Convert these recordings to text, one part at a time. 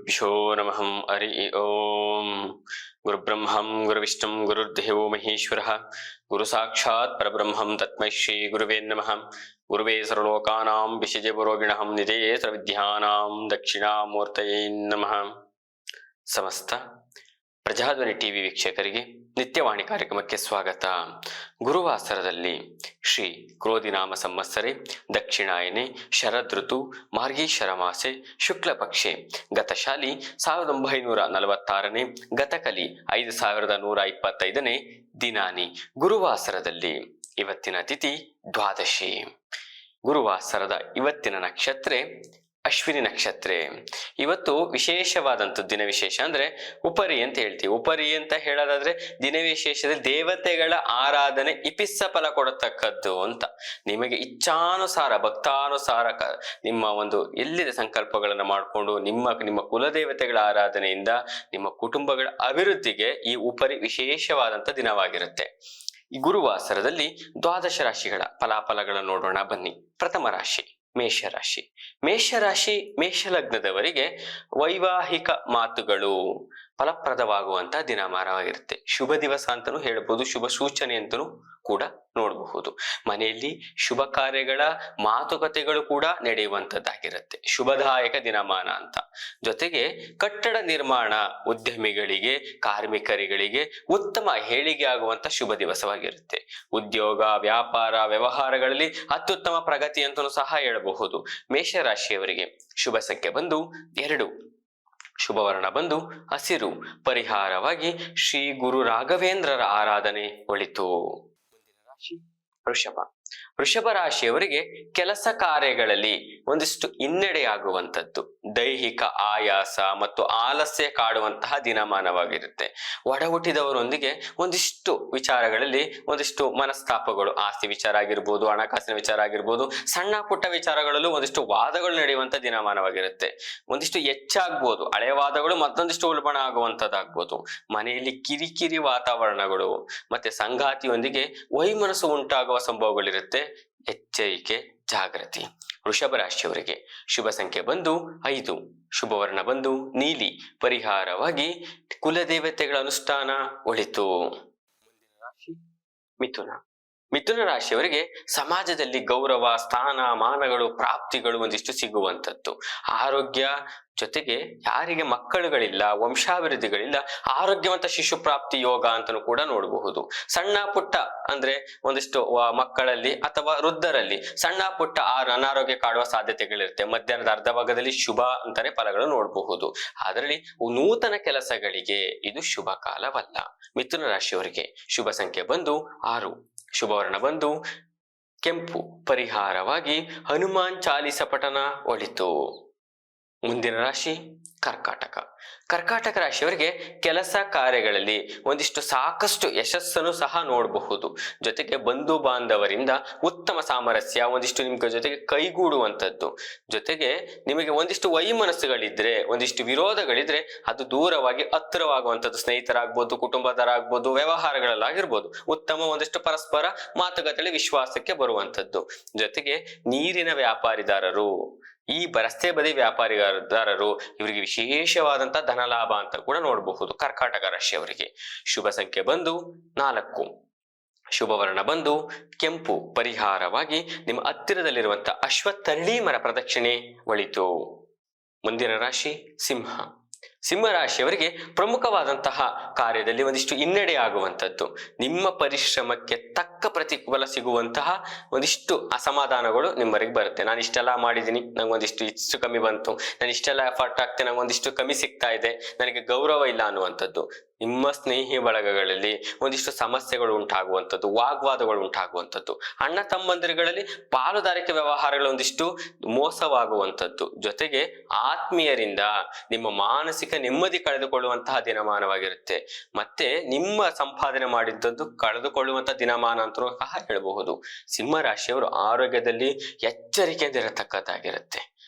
श्रीगुरुभ्यो नमः हरि ओम गुरुब्रह्मं गुरुविष्णुं गुरुर्देवो महेश्वरः गुरु साक्षात् परब्रह्मं तस्मै श्री गुरुवे नमः गुरुवे सर्वलोकानां विषजे पुरोगिणः निधये सर्वविद्यानां दक्षिणामूर्तये नमः ಸಮಸ್ತ ಪ್ರಜಾಧ್ವನಿ ಟಿವಿ ವೀಕ್ಷಕರಿಗೆ ನಿತ್ಯವಾಣಿ ಕಾರ್ಯಕ್ರಮಕ್ಕೆ ಸ್ವಾಗತ. ಗುರುವಾಸರದಲ್ಲಿ ಶ್ರೀ ಕ್ರೋಧಿನಾಮ ಸಂವತ್ಸರೆ ದಕ್ಷಿಣಾಯನೆ ಶರದೃತು ಮಾರ್ಗೀಶರ ಮಾಸೆ ಶುಕ್ಲ ಪಕ್ಷೆ ಗತಶಾಲಿ 1946ನೇ ಗತಕಲಿ 5125ನೇ ದಿನಾನಿ ಗುರುವಾಸರದಲ್ಲಿ ಇವತ್ತಿನ ತಿಥಿ ದ್ವಾದಶಿ. ಗುರುವಾಸರದ ಇವತ್ತಿನ ನಕ್ಷತ್ರ ಅಶ್ವಿನಿ ನಕ್ಷತ್ರ. ಇವತ್ತು ವಿಶೇಷವಾದಂಥ ದಿನ ವಿಶೇಷ ಅಂದ್ರೆ ಉಪರಿ ಅಂತ ಹೇಳ್ತೀವಿ. ಉಪರಿ ಅಂತ ಹೇಳೋದಾದ್ರೆ ದಿನ ವಿಶೇಷದಲ್ಲಿ ದೇವತೆಗಳ ಆರಾಧನೆ ಇಪಿಸ್ಸ ಫಲ ಕೊಡತಕ್ಕದ್ದು ಅಂತ. ನಿಮಗೆ ಇಚ್ಛಾನುಸಾರ ಭಕ್ತಾನುಸಾರ ನಿಮ್ಮ ಒಂದು ಎಲ್ಲಿದೆ ಸಂಕಲ್ಪಗಳನ್ನು ಮಾಡಿಕೊಂಡು ನಿಮ್ಮ ಕುಲದೇವತೆಗಳ ಆರಾಧನೆಯಿಂದ ನಿಮ್ಮ ಕುಟುಂಬಗಳ ಅಭಿವೃದ್ಧಿಗೆ ಈ ಉಪರಿ ವಿಶೇಷವಾದಂಥ ದಿನವಾಗಿರುತ್ತೆ. ಈ ಗುರುವಾಸರದಲ್ಲಿ ದ್ವಾದಶ ರಾಶಿಗಳ ಫಲಾಫಲಗಳನ್ನು ನೋಡೋಣ ಬನ್ನಿ. ಪ್ರಥಮ ರಾಶಿ ಮೇಷರಾಶಿ. ಮೇಷರಾಶಿ ಮೇಷಲಗ್ನದವರಿಗೆ ವೈವಾಹಿಕ ಮಾತುಗಳು ಫಲಪ್ರದವಾಗುವಂತಹ ದಿನಮಾನವಾಗಿರುತ್ತೆ. ಶುಭ ದಿವಸ ಅಂತಲೂ ಹೇಳ್ಬೋದು, ಶುಭ ಸೂಚನೆ ಅಂತಲೂ ಕೂಡ ನೋಡಬಹುದು. ಮನೆಯಲ್ಲಿ ಶುಭ ಕಾರ್ಯಗಳ ಮಾತುಕತೆಗಳು ಕೂಡ ನಡೆಯುವಂಥದ್ದಾಗಿರುತ್ತೆ. ಶುಭದಾಯಕ ದಿನಮಾನ ಅಂತ. ಜೊತೆಗೆ ಕಟ್ಟಡ ನಿರ್ಮಾಣ ಉದ್ಯಮಿಗಳಿಗೆ ಕಾರ್ಮಿಕರಿಗೆ ಉತ್ತಮ ಏಳಿಗೆ ಆಗುವಂತ ಶುಭ ದಿವಸವಾಗಿರುತ್ತೆ. ಉದ್ಯೋಗ ವ್ಯಾಪಾರ ವ್ಯವಹಾರಗಳಲ್ಲಿ ಅತ್ಯುತ್ತಮ ಪ್ರಗತಿ ಅಂತಲೂ ಸಹ ಹೇಳಬಹುದು. ಮೇಷರಾಶಿಯವರಿಗೆ ಶುಭ ಸಂಖ್ಯೆ ಬಂದು 2, ಶುಭವರ್ಣ ಬಂದು ಹಸಿರು. ಪರಿಹಾರವಾಗಿ ಶ್ರೀ ಗುರು ರಾಘವೇಂದ್ರರ ಆರಾಧನೆ ಒಳಿತು. ಮುಂದಿನ ರಾಶಿ ವೃಷಭ. ವೃಷಭ ರಾಶಿಯವರಿಗೆ ಕೆಲಸ ಕಾರ್ಯಗಳಲ್ಲಿ ಒಂದಿಷ್ಟು ಹಿನ್ನಡೆಯಾಗುವಂಥದ್ದು, ದೈಹಿಕ ಆಯಾಸ ಮತ್ತು ಆಲಸ್ಯ ಕಾಡುವಂತಹ ದಿನಮಾನವಾಗಿರುತ್ತೆ. ಒಡ ಹುಟ್ಟಿದವರೊಂದಿಗೆ ಒಂದಿಷ್ಟು ವಿಚಾರಗಳಲ್ಲಿ ಒಂದಿಷ್ಟು ಮನಸ್ತಾಪಗಳು, ಆಸ್ತಿ ವಿಚಾರ ಆಗಿರ್ಬೋದು, ಹಣಕಾಸಿನ ವಿಚಾರ ಆಗಿರ್ಬೋದು, ಸಣ್ಣ ಪುಟ್ಟ ವಿಚಾರಗಳಲ್ಲೂ ಒಂದಿಷ್ಟು ವಾದಗಳು ನಡೆಯುವಂತ ದಿನಮಾನವಾಗಿರುತ್ತೆ. ಒಂದಿಷ್ಟು ಹೆಚ್ಚಾಗ್ಬೋದು, ಹಳೆಯ ವಾದಗಳು ಮತ್ತೊಂದಿಷ್ಟು ಉಲ್ಬಣ ಆಗುವಂತದ್ದಾಗ್ಬೋದು. ಮನೆಯಲ್ಲಿ ಕಿರಿಕಿರಿ ವಾತಾವರಣಗಳು ಮತ್ತೆ ಸಂಗಾತಿಯೊಂದಿಗೆ ವೈಮನಸ್ಸು ಉಂಟಾಗುವ ಸಂಭವಗಳಿರುತ್ತೆ. ಎಚ್ಚರಿಕೆ ಜಾಗೃತಿ. ವೃಷಭ ರಾಶಿಯವರಿಗೆ ಶುಭ ಸಂಖ್ಯೆ ಬಂದು 5, ಶುಭವರ್ಣ ಬಂದು ನೀಲಿ. ಪರಿಹಾರವಾಗಿ ಕುಲದೇವತೆಗಳ ಅನುಷ್ಠಾನ ಒಳಿತು. ಮುಂದಿನ ರಾಶಿ ಮಿಥುನ. ಮಿಥುನ ರಾಶಿಯವರಿಗೆ ಸಮಾಜದಲ್ಲಿ ಗೌರವ ಸ್ಥಾನ ಮಾನಗಳು ಪ್ರಾಪ್ತಿಗಳು ಒಂದಿಷ್ಟು ಸಿಗುವಂಥದ್ದು. ಆರೋಗ್ಯ ಜೊತೆಗೆ ಯಾರಿಗೆ ಮಕ್ಕಳುಗಳಿಲ್ಲ, ವಂಶಾಭಿವೃದ್ಧಿಗಳಿಲ್ಲ, ಆರೋಗ್ಯವಂತ ಶಿಶು ಪ್ರಾಪ್ತಿ ಯೋಗ ಅಂತಲೂ ಕೂಡ ನೋಡಬಹುದು. ಸಣ್ಣ ಪುಟ್ಟ ಅಂದ್ರೆ ಒಂದಿಷ್ಟು ಮಕ್ಕಳಲ್ಲಿ ಅಥವಾ ವೃದ್ಧರಲ್ಲಿ ಸಣ್ಣ ಪುಟ್ಟ ಅನಾರೋಗ್ಯ ಕಾಡುವ ಸಾಧ್ಯತೆಗಳಿರುತ್ತೆ. ಮಧ್ಯಾಹ್ನದ ಅರ್ಧ ಭಾಗದಲ್ಲಿ ಶುಭ ಅಂತಾನೆ ಫಲಗಳು ನೋಡಬಹುದು. ಅದರಲ್ಲಿ ನೂತನ ಕೆಲಸಗಳಿಗೆ ಇದು ಶುಭ ಕಾಲವಲ್ಲ. ಮಿಥುನ ರಾಶಿಯವರಿಗೆ ಶುಭ ಸಂಖ್ಯೆ ಬಂದು 6, ಶುಭವರ್ಣ ಬಂದು ಕೆಂಪು. ಪರಿಹಾರವಾಗಿ ಹನುಮಾನ್ ಚಾಲಿಸ ಪಠನ ಒಳಿತು. ಮುಂದಿನ ರಾಶಿ ಕರ್ಕಾಟಕ. ಕರ್ಕಾಟಕ ರಾಶಿಯವರಿಗೆ ಕೆಲಸ ಕಾರ್ಯಗಳಲ್ಲಿ ಒಂದಿಷ್ಟು ಸಾಕಷ್ಟು ಯಶಸ್ಸನ್ನು ಸಹ ನೋಡಬಹುದು. ಜೊತೆಗೆ ಬಂಧು ಬಾಂಧವರಿಂದ ಉತ್ತಮ ಸಾಮರಸ್ಯ, ಒಂದಿಷ್ಟು ನಿಮ್ಗೆ ಜೊತೆಗೆ ಕೈಗೂಡುವಂಥದ್ದು. ಜೊತೆಗೆ ನಿಮಗೆ ಒಂದಿಷ್ಟು ವೈಮನಸ್ಸುಗಳಿದ್ರೆ, ಒಂದಿಷ್ಟು ವಿರೋಧಗಳಿದ್ರೆ ಅದು ದೂರವಾಗಿ ಹತ್ತಿರವಾಗುವಂಥದ್ದು. ಸ್ನೇಹಿತರಾಗ್ಬೋದು, ಕುಟುಂಬದರಾಗ್ಬೋದು, ವ್ಯವಹಾರಗಳಲ್ಲಾಗಿರ್ಬೋದು. ಉತ್ತಮ ಒಂದಿಷ್ಟು ಪರಸ್ಪರ ಮಾತುಕತೆಯಲ್ಲಿ ವಿಶ್ವಾಸಕ್ಕೆ ಬರುವಂಥದ್ದು. ಜೊತೆಗೆ ನೀರಿನ ವ್ಯಾಪಾರಿದಾರರು, ಈ ರಸ್ತೆ ಬದಿ ವ್ಯಾಪಾರಿದಾರರು ಇವರಿಗೆ ವಿಶೇಷವಾದಂತಹ ಧನಲಾಭ ಅಂತ ಕೂಡ ನೋಡಬಹುದು. ಕರ್ಕಾಟಕ ರಾಶಿಯವರಿಗೆ ಶುಭ ಸಂಖ್ಯೆ ಬಂದು 4, ಶುಭವರ್ಣ ಬಂದು ಕೆಂಪು. ಪರಿಹಾರವಾಗಿ ನಿಮ್ಮ ಹತ್ತಿರದಲ್ಲಿರುವಂತಹ ಅಶ್ವತ್ಥಳ್ಳಿ ಮರ ಪ್ರದಕ್ಷಿಣೆ ಒಳಿತು. ಮುಂದಿನ ರಾಶಿ ಸಿಂಹ. ಸಿಂಹ ರಾಶಿಯವರಿಗೆ ಪ್ರಮುಖವಾದಂತಹ ಕಾರ್ಯದಲ್ಲಿ ಒಂದಿಷ್ಟು ಹಿನ್ನಡೆ ಆಗುವಂಥದ್ದು. ನಿಮ್ಮ ಪರಿಶ್ರಮಕ್ಕೆ ತಕ್ಕ ಪ್ರತಿಫಲ ಸಿಗುವಂತಹ ಒಂದಿಷ್ಟು ಅಸಮಾಧಾನಗಳು ನಿಮ್ಮವರೆಗೆ ಬರುತ್ತೆ. ನಾನು ಇಷ್ಟೆಲ್ಲ ಮಾಡಿದ್ದೀನಿ, ನಂಗೊಂದಿಷ್ಟು ಇಷ್ಟು ಕಮ್ಮಿ ಬಂತು, ನಾನು ಇಷ್ಟೆಲ್ಲ ಎಫರ್ಟ್ ಹಾಕ್ತೇನೆ, ನಂಗೊಂದಿಷ್ಟು ಕಮ್ಮಿ ಸಿಗ್ತಾ ಇದೆ, ನನಗೆ ಗೌರವ ಇಲ್ಲ ಅನ್ನುವಂಥದ್ದು. ನಿಮ್ಮ ಸ್ನೇಹಿ ಬಳಗಗಳಲ್ಲಿ ಒಂದಿಷ್ಟು ಸಮಸ್ಯೆಗಳು ಉಂಟಾಗುವಂಥದ್ದು, ವಾಗ್ವಾದಗಳು ಉಂಟಾಗುವಂಥದ್ದು. ಅಣ್ಣ ತಮ್ಮಂದಿರುಗಳಲ್ಲಿ ಪಾಲುದಾರಿಕೆ ವ್ಯವಹಾರಗಳು ಒಂದಿಷ್ಟು ಮೋಸವಾಗುವಂಥದ್ದು. ಜೊತೆಗೆ ಆತ್ಮೀಯರಿಂದ ನಿಮ್ಮ ಮಾನಸಿಕ ನೆಮ್ಮದಿ ಕಳೆದುಕೊಳ್ಳುವಂತಹ ದಿನಮಾನವಾಗಿರುತ್ತೆ. ಮತ್ತೆ ನಿಮ್ಮ ಸಂಪಾದನೆ ಮಾಡಿದ್ದದ್ದು ಕಳೆದುಕೊಳ್ಳುವಂತಹ ದಿನಮಾನ ಅಂತಲೂ ಸಹ ಹೇಳಬಹುದು. ಸಿಂಹ ರಾಶಿಯವರು ಆರೋಗ್ಯದಲ್ಲಿ ಎಚ್ಚರಿಕೆಯಿಂದ ಇರತಕ್ಕದ್ದಾಗಿರುತ್ತೆ.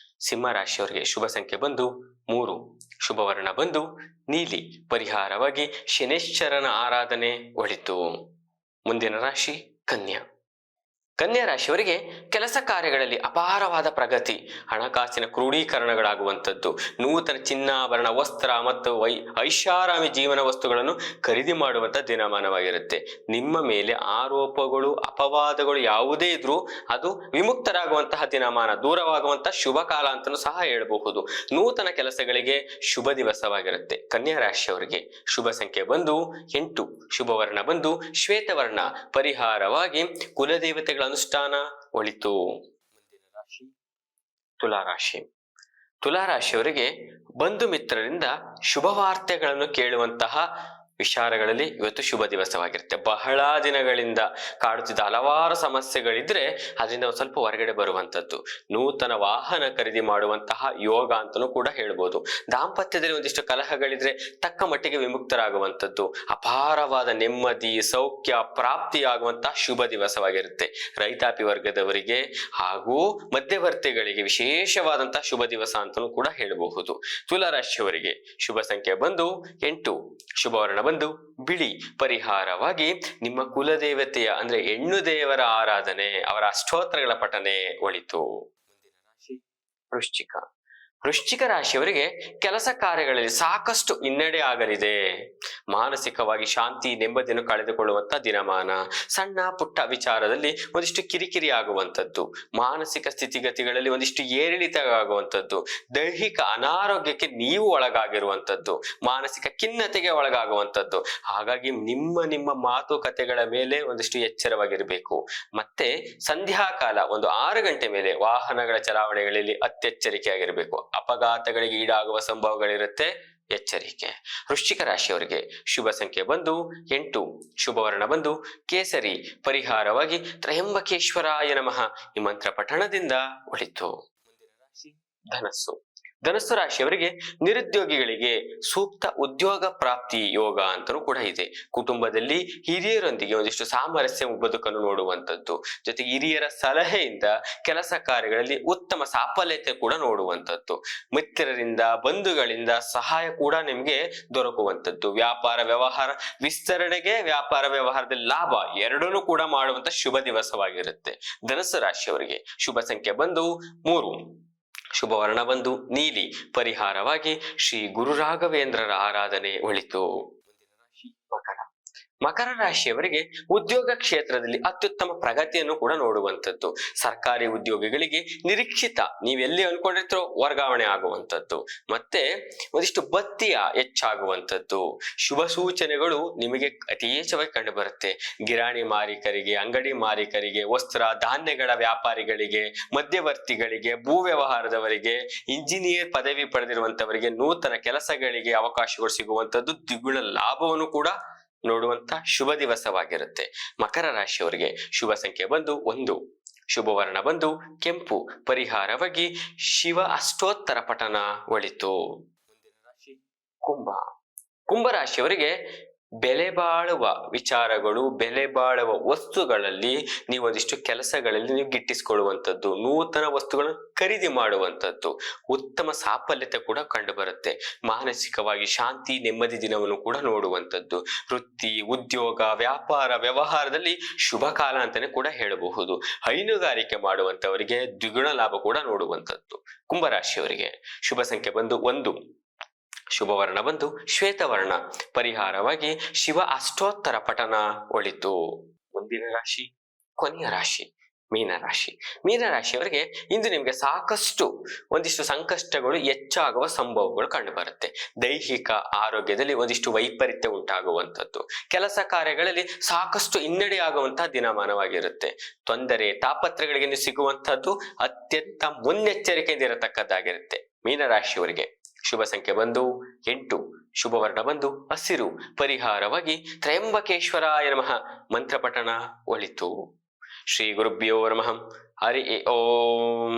ಸಿಂಹ ರಾಶಿಯವರಿಗೆ ಶುಭ ಸಂಖ್ಯೆ ಬಂದು 3, ಶುಭವರ್ಣ ಬಂದು ನೀಲಿ. ಪರಿಹಾರವಾಗಿ ಶನೇಶ್ವರನ ಆರಾಧನೆ ಒಳಿತು. ಮುಂದಿನ ರಾಶಿ ಕನ್ಯಾ. ಕನ್ಯಾ ರಾಶಿಯವರಿಗೆ ಕೆಲಸ ಕಾರ್ಯಗಳಲ್ಲಿ ಅಪಾರವಾದ ಪ್ರಗತಿ, ಹಣಕಾಸಿನ ಕ್ರೋಢೀಕರಣಗಳಾಗುವಂಥದ್ದು, ನೂತನ ಚಿನ್ನಾಭರಣ, ವಸ್ತ್ರ ಮತ್ತು ಐಷಾರಾಮಿ ಜೀವನ ವಸ್ತುಗಳನ್ನು ಖರೀದಿ ಮಾಡುವಂಥ ದಿನಮಾನವಾಗಿರುತ್ತೆ. ನಿಮ್ಮ ಮೇಲೆ ಆರೋಪಗಳು, ಅಪವಾದಗಳು ಯಾವುದೇ ಇದ್ರೂ ಅದು ವಿಮುಕ್ತರಾಗುವಂತಹ ದಿನಮಾನ, ದೂರವಾಗುವಂತಹ ಶುಭ ಕಾಲ ಅಂತಲೂ ಸಹ ಹೇಳಬಹುದು. ನೂತನ ಕೆಲಸಗಳಿಗೆ ಶುಭ ದಿವಸವಾಗಿರುತ್ತೆ. ಕನ್ಯಾ ರಾಶಿಯವರಿಗೆ ಶುಭ ಸಂಖ್ಯೆ ಬಂದು 8, ಶುಭ ವರ್ಣ ಬಂದು ಶ್ವೇತವರ್ಣ. ಪರಿಹಾರವಾಗಿ ಕುಲದೇವತೆಗಳ ಅನುಷ್ಠಾನ ಒಳಿತು. ಮುಂದಿನ ರಾಶಿ ತುಲಾರಾಶಿ. ತುಲಾರಾಶಿಯವರಿಗೆ ಬಂಧು ಮಿತ್ರರಿಂದ ಶುಭ ವಾರ್ತೆಗಳನ್ನು ಕೇಳುವಂತಹ ವಿಚಾರಗಳಲ್ಲಿ ಇವತ್ತು ಶುಭ ದಿವಸವಾಗಿರುತ್ತೆ. ಬಹಳ ದಿನಗಳಿಂದ ಕಾಡುತ್ತಿದ್ದ ಹಲವಾರು ಸಮಸ್ಯೆಗಳಿದ್ರೆ ಅದರಿಂದ ಒಂದು ಸ್ವಲ್ಪ ಹೊರಗಡೆ ಬರುವಂಥದ್ದು, ನೂತನ ವಾಹನ ಖರೀದಿ ಮಾಡುವಂತಹ ಯೋಗ ಅಂತಲೂ ಕೂಡ ಹೇಳ್ಬೋದು. ದಾಂಪತ್ಯದಲ್ಲಿ ಒಂದಿಷ್ಟು ಕಲಹಗಳಿದ್ರೆ ತಕ್ಕ ಮಟ್ಟಿಗೆ ವಿಮುಕ್ತರಾಗುವಂಥದ್ದು, ಅಪಾರವಾದ ನೆಮ್ಮದಿ, ಸೌಖ್ಯ ಪ್ರಾಪ್ತಿಯಾಗುವಂತಹ ಶುಭ ದಿವಸವಾಗಿರುತ್ತೆ. ರೈತಾಪಿ ವರ್ಗದವರಿಗೆ ಹಾಗೂ ಮಧ್ಯವರ್ತಿಗಳಿಗೆ ವಿಶೇಷವಾದಂತಹ ಶುಭ ದಿವಸ ಅಂತಲೂ ಕೂಡ ಹೇಳಬಹುದು. ತುಲಾರಾಶಿಯವರಿಗೆ ಶುಭ ಸಂಖ್ಯೆ ಬಂದು 8, ಶುಭ ವರ್ಣ ಬಂದು ಬಿಳಿ. ಪರಿಹಾರವಾಗಿ ನಿಮ್ಮ ಕುಲದೇವತೆಯ ಅಂದ್ರೆ ಹೆಣ್ಣು ದೇವರ ಆರಾಧನೆ, ಅವರ ಅಷ್ಟೋತ್ತರಗಳ ಪಠನೆ ಒಳಿತು. ಮುಂದಿನ ರಾಶಿ ವೃಶ್ಚಿಕ. ವೃಶ್ಚಿಕ ರಾಶಿಯವರಿಗೆ ಕೆಲಸ ಕಾರ್ಯಗಳಲ್ಲಿ ಸಾಕಷ್ಟು ಹಿನ್ನಡೆ ಆಗಲಿದೆ. ಮಾನಸಿಕವಾಗಿ ಶಾಂತಿ, ನೆಮ್ಮದಿಯನ್ನು ಕಳೆದುಕೊಳ್ಳುವಂತ ದಿನಮಾನ. ಸಣ್ಣ ಪುಟ್ಟ ವಿಚಾರದಲ್ಲಿ ಒಂದಿಷ್ಟು ಕಿರಿಕಿರಿ ಆಗುವಂಥದ್ದು, ಮಾನಸಿಕ ಸ್ಥಿತಿಗತಿಗಳಲ್ಲಿ ಒಂದಿಷ್ಟು ಏರಿಳಿತ ಆಗುವಂಥದ್ದು, ದೈಹಿಕ ಅನಾರೋಗ್ಯಕ್ಕೆ ನೀವು ಒಳಗಾಗಿರುವಂಥದ್ದು, ಮಾನಸಿಕ ಖಿನ್ನತೆಗೆ ಒಳಗಾಗುವಂಥದ್ದು. ಹಾಗಾಗಿ ನಿಮ್ಮ ಮಾತುಕತೆಗಳ ಮೇಲೆ ಒಂದಿಷ್ಟು ಎಚ್ಚರವಾಗಿರಬೇಕು. ಮತ್ತೆ ಸಂಧ್ಯಾಕಾಲ ಒಂದು 6 ಗಂಟೆ ಮೇಲೆ ವಾಹನಗಳ ಚಲಾವಣೆಗಳಲ್ಲಿ ಅತ್ಯೆಚ್ಚರಿಕೆ ಆಗಿರಬೇಕು. ಅಪಘಾತಗಳಿಗೆ ಈಡಾಗುವ ಸಂಭವಗಳಿರುತ್ತೆ, ಎಚ್ಚರಿಕೆ. ವೃಶ್ಚಿಕ ರಾಶಿಯವರಿಗೆ ಶುಭ ಸಂಖ್ಯೆ ಬಂದು 8, ಶುಭ ವರ್ಣ ಬಂದು ಕೇಸರಿ. ಪರಿಹಾರವಾಗಿ ತ್ರಯಂಬಕೇಶ್ವರಾಯ ನಮಃ ಈ ಮಂತ್ರ ಪಠಣದಿಂದ ಒಳಿತು. ಮುಂದಿನ ರಾಶಿ ಧನಸ್ಸು. ಧನಸ್ಸು ರಾಶಿಯವರಿಗೆ ನಿರುದ್ಯೋಗಿಗಳಿಗೆ ಸೂಕ್ತ ಉದ್ಯೋಗ ಪ್ರಾಪ್ತಿ ಯೋಗ ಅಂತಲೂ ಕೂಡ ಇದೆ. ಕುಟುಂಬದಲ್ಲಿ ಹಿರಿಯರೊಂದಿಗೆ ಒಂದಿಷ್ಟು ಸಾಮರಸ್ಯ ಬದುಕನ್ನು ನೋಡುವಂಥದ್ದು, ಜೊತೆಗೆ ಹಿರಿಯರ ಸಲಹೆಯಿಂದ ಕೆಲಸ ಕಾರ್ಯಗಳಲ್ಲಿ ಉತ್ತಮ ಸಾಫಲ್ಯತೆ ಕೂಡ ನೋಡುವಂಥದ್ದು. ಮಿತ್ರರಿಂದ, ಬಂಧುಗಳಿಂದ ಸಹಾಯ ಕೂಡ ನಿಮ್ಗೆ ದೊರಕುವಂಥದ್ದು. ವ್ಯಾಪಾರ ವ್ಯವಹಾರ ವಿಸ್ತರಣೆಗೆ, ವ್ಯಾಪಾರ ವ್ಯವಹಾರದಲ್ಲಿ ಲಾಭ ಎರಡನ್ನೂ ಕೂಡ ಮಾಡುವಂತ ಶುಭ ದಿವಸವಾಗಿರುತ್ತೆ. ಧನಸ್ಸು ರಾಶಿಯವರಿಗೆ ಶುಭ ಸಂಖ್ಯೆ ಬಂದು 3, ಶುಭ ವರ್ಣ ಬಂದು ನೀಲಿ. ಪರಿಹಾರವಾಗಿ ಶ್ರೀ ಗುರು ರಾಘವೇಂದ್ರರ ಆರಾಧನೆ ಒಳಿತು. ಮುಂದಿನ ರಾಶಿ ಮಕರ. ಮಕರ ರಾಶಿಯವರಿಗೆ ಉದ್ಯೋಗ ಕ್ಷೇತ್ರದಲ್ಲಿ ಅತ್ಯುತ್ತಮ ಪ್ರಗತಿಯನ್ನು ಕೂಡ ನೋಡುವಂಥದ್ದು. ಸರ್ಕಾರಿ ಉದ್ಯೋಗಿಗಳಿಗೆ ನಿರೀಕ್ಷಿತ, ನೀವೆಲ್ಲಿ ಅನ್ಕೊಂಡಿರ್ತೀರೋ ವರ್ಗಾವಣೆ ಆಗುವಂಥದ್ದು, ಮತ್ತೆ ಒಂದಿಷ್ಟು ಬತ್ತಿಯ ಹೆಚ್ಚಾಗುವಂಥದ್ದು ಶುಭ ಸೂಚನೆಗಳು ನಿಮಗೆ ಯಥೇಚ್ಛವಾಗಿ ಕಂಡು ಬರುತ್ತೆ. ಗಿರಾಣಿ ಮಾಲೀಕರಿಗೆ, ಅಂಗಡಿ ಮಾಲೀಕರಿಗೆ, ವಸ್ತ್ರ ಧಾನ್ಯಗಳ ವ್ಯಾಪಾರಿಗಳಿಗೆ, ಮಧ್ಯವರ್ತಿಗಳಿಗೆ, ಭೂ ವ್ಯವಹಾರದವರಿಗೆ, ಇಂಜಿನಿಯರ್ ಪದವಿ ಪಡೆದಿರುವಂತವರಿಗೆ ನೂತನ ಕೆಲಸಗಳಿಗೆ ಅವಕಾಶಗಳು ಸಿಗುವಂಥದ್ದು, ದ್ವಿಗುಣ ಲಾಭವನ್ನು ಕೂಡ ನೋಡುವಂತ ಶುಭ ದಿವಸವಾಗಿರುತ್ತೆ. ಮಕರ ರಾಶಿಯವರಿಗೆ ಶುಭ ಸಂಖ್ಯೆ ಬಂದು 1, ಶುಭ ವರ್ಣ ಬಂದು ಕೆಂಪು. ಪರಿಹಾರವಾಗಿ ಶಿವ ಅಷ್ಟೋತ್ತರ ಪಠನ ಒಳಿತು. ಮುಂದಿನ ರಾಶಿ ಕುಂಭ. ಕುಂಭ ರಾಶಿಯವರಿಗೆ ಬೆಲೆ ಬಾಳುವ ವಿಚಾರಗಳು, ಬೆಲೆ ಬಾಳುವ ವಸ್ತುಗಳಲ್ಲಿ ನೀವೊಂದಿಷ್ಟು ಕೆಲಸಗಳಲ್ಲಿ ನೀವು ಗಿಟ್ಟಿಸಿಕೊಳ್ಳುವಂಥದ್ದು, ನೂತನ ವಸ್ತುಗಳನ್ನು ಖರೀದಿ ಮಾಡುವಂಥದ್ದು, ಉತ್ತಮ ಸಾಫಲ್ಯತೆ ಕೂಡ ಕಂಡು ಬರುತ್ತೆ. ಮಾನಸಿಕವಾಗಿ ಶಾಂತಿ, ನೆಮ್ಮದಿ ದಿನವನ್ನು ಕೂಡ ನೋಡುವಂಥದ್ದು. ವೃತ್ತಿ, ಉದ್ಯೋಗ, ವ್ಯಾಪಾರ ವ್ಯವಹಾರದಲ್ಲಿ ಶುಭ ಕಾಲ ಅಂತಾನೆ ಕೂಡ ಹೇಳಬಹುದು. ಹೈನುಗಾರಿಕೆ ಮಾಡುವಂತವರಿಗೆ ದ್ವಿಗುಣ ಲಾಭ ಕೂಡ ನೋಡುವಂಥದ್ದು. ಕುಂಭರಾಶಿಯವರಿಗೆ ಶುಭ ಸಂಖ್ಯೆ ಬಂದು 1, ಶುಭ ವರ್ಣ ಬಂದು ಶ್ವೇತವರ್ಣ. ಪರಿಹಾರವಾಗಿ ಶಿವ ಅಷ್ಟೋತ್ತರ ಪಠನ ಒಳಿತು. ಮುಂದಿನ ರಾಶಿ ಕೊನೆಯ ರಾಶಿ ಮೀನರಾಶಿ. ಮೀನರಾಶಿಯವರಿಗೆ ಇಂದು ನಿಮಗೆ ಸಾಕಷ್ಟು ಒಂದಿಷ್ಟು ಸಂಕಷ್ಟಗಳು ಹೆಚ್ಚಾಗುವ ಸಂಭವಗಳು ಕಂಡು ಬರುತ್ತೆ. ದೈಹಿಕ ಆರೋಗ್ಯದಲ್ಲಿ ಒಂದಿಷ್ಟು ವೈಪರೀತ್ಯ ಉಂಟಾಗುವಂಥದ್ದು, ಕೆಲಸ ಕಾರ್ಯಗಳಲ್ಲಿ ಸಾಕಷ್ಟು ಹಿನ್ನಡೆ ಆಗುವಂತಹ ದಿನಮಾನವಾಗಿರುತ್ತೆ. ತೊಂದರೆ ತಾಪತ್ರಗಳಿಗೆ ನೀವು ಸಿಗುವಂತಹದ್ದು ಅತ್ಯಂತ ಮುನ್ನೆಚ್ಚರಿಕೆಯಿಂದ ಇರತಕ್ಕದ್ದಾಗಿರುತ್ತೆ. ಮೀನರಾಶಿಯವರಿಗೆ ಶುಭ ಸಂಖ್ಯೆ ಬಂದು 8, ಶುಭ ವರ್ಣ ಬಂದು ಹಸಿರು. ಪರಿಹಾರವಾಗಿ ತ್ರಯಂಬಕೇಶ್ವರಾಯ ನಮಃ ಮಂತ್ರ ಪಠಣ ಒಳಿತು. ಶ್ರೀ ಗುರುಭ್ಯೋ ನಮಃ. ಹರಿ ಓಂ.